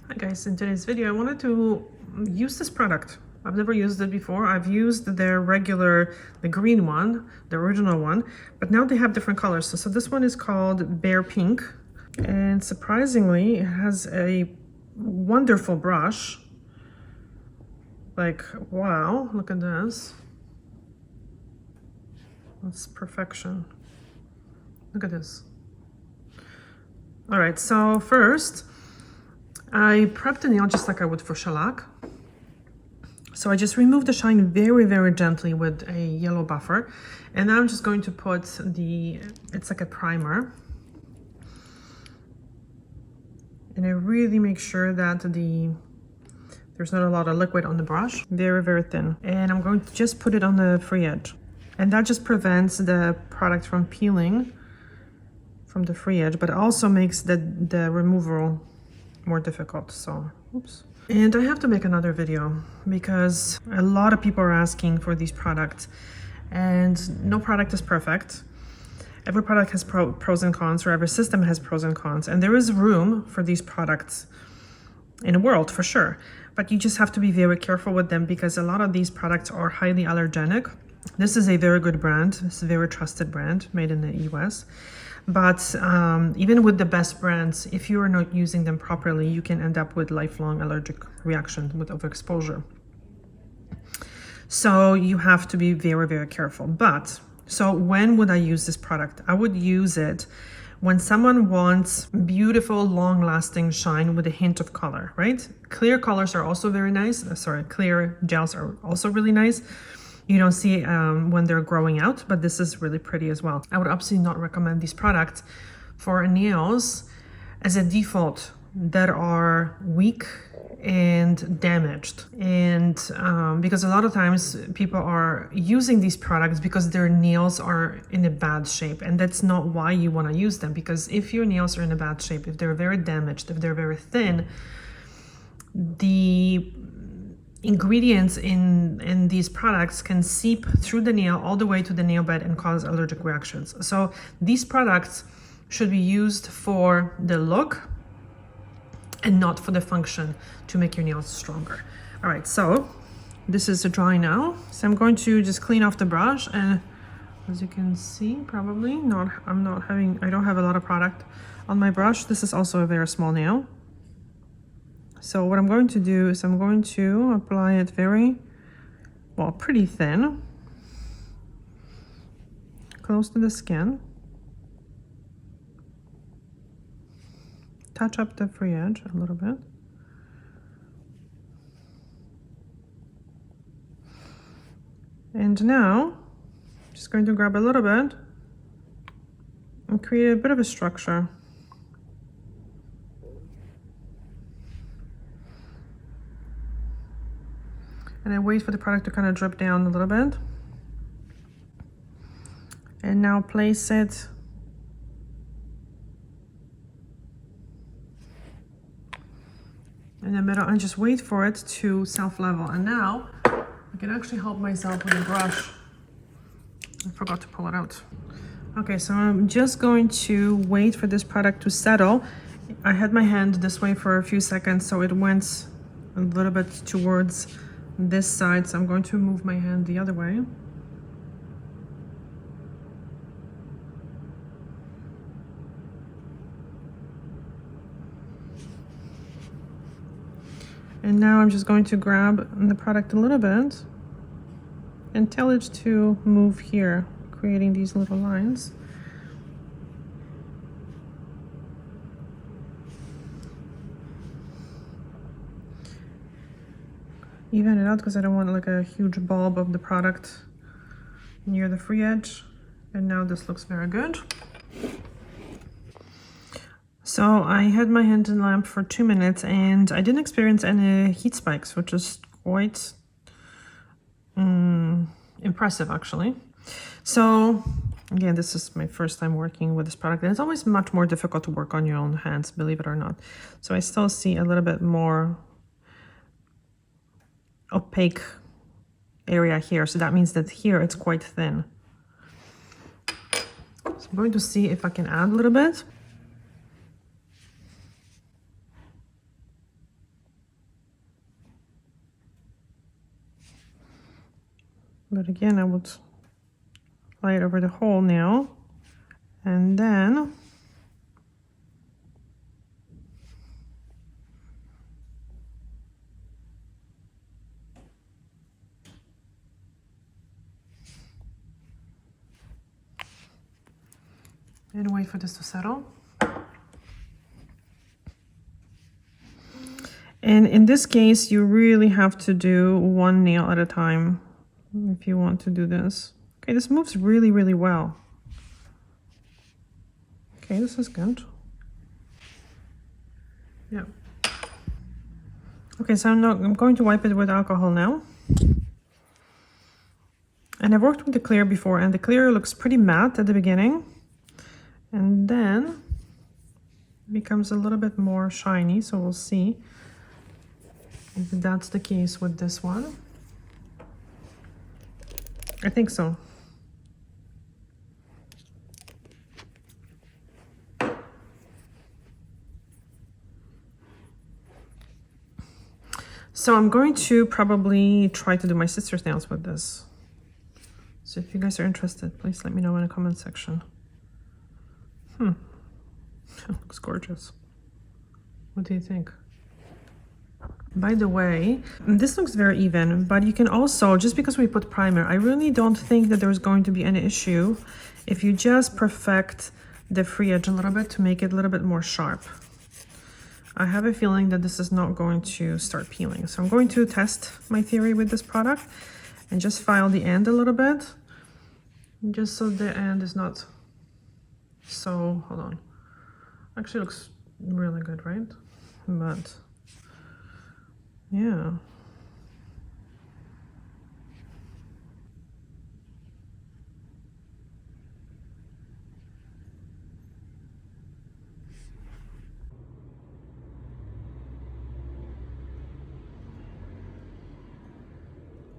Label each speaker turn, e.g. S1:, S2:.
S1: Hi guys, in today's video I wanted to use this product. I've never used it before. I've used their regular, the green one, the original one, but now they have different colors. So this one is called Bear Pink, and surprisingly it has a wonderful brush. Like, wow, look at this. That's perfection. Look at this. All right, so first, I prepped the nail just like I would for shellac. So I just removed the shine very, very gently with a yellow buffer. And now I'm just going to put it's like a primer. And I really make sure that there's not a lot of liquid on the brush. Very, very thin. And I'm going to just put it on the free edge. And that just prevents the product from peeling from the free edge, but also makes the removal more difficult. So, oops. And I have to make another video because a lot of people are asking for these products, and no product is perfect. Every product has pros and cons, or every system has pros and cons, and there is room for these products in the world for sure. But you just have to be very careful with them because a lot of these products are highly allergenic. This is a very good brand. It's a very trusted brand made in the US. But even with the best brands, if you are not using them properly, you can end up with lifelong allergic reaction with overexposure. So you have to be very, very careful. But so when would I use this product? I would use it when someone wants beautiful, long-lasting shine with a hint of color, right? Clear colors are also very nice. Clear gels are also really nice. You don't see when they're growing out, but this is really pretty as well. I would absolutely not recommend these products for nails as a default that are weak and damaged. And because a lot of times people are using these products because their nails are in a bad shape, and that's not why you want to use them. Because if your nails are in a bad shape, if they're very damaged, if they're very thin, the ingredients in these products can seep through the nail all the way to the nail bed and cause allergic reactions. So these products should be used for the look and not for the function to make your nails stronger. All right, so this is dry now. So I'm going to just clean off the brush, and as you can see, I don't have a lot of product on my brush. This is also a very small nail. So what I'm going to do is I'm going to apply it pretty thin, close to the skin. Touch up the free edge a little bit. And now, I'm just going to grab a little bit and create a bit of a structure. And I wait for the product to kind of drip down a little bit. And now place it in the middle and just wait for it to self-level. And now I can actually help myself with a brush. I forgot to pull it out. Okay, so I'm just going to wait for this product to settle. I had my hand this way for a few seconds, so it went a little bit towards this side, so I'm going to move my hand the other way. And now I'm just going to grab the product a little bit and tell it to move here, creating these little lines. Even it out because I don't want like a huge bulb of the product near the free edge. And now this looks very good. So I had my hand in the lamp for 2 minutes and I didn't experience any heat spikes, which is quite impressive actually. So again, this is my first time working with this product, and it's always much more difficult to work on your own hands, believe it or not. So I still see a little bit more opaque area here, so that means that here it's quite thin. So I'm going to see if I can add a little bit. But again, I would lay it over the whole nail, and then wait for this to settle. And in this case, you really have to do one nail at a time if you want to do this. Okay, this moves really, really well. Okay, this is good. Yeah. Okay, so I'm going to wipe it with alcohol now. And I've worked with the clear before, and the clear looks pretty matte at the beginning. And then it becomes a little bit more shiny, so we'll see if that's the case with this one. I think so. So I'm going to probably try to do my sister's nails with this. So if you guys are interested, please let me know in the comment section. Looks gorgeous. What do you think? By the way, this looks very even, but you can also, just because we put primer, I really don't think that there's going to be any issue if you just perfect the free edge a little bit to make it a little bit more sharp. I have a feeling that this is not going to start peeling. So I'm going to test my theory with this product and just file the end a little bit, just so the end is not so, hold on. Actually looks really good, right? But yeah.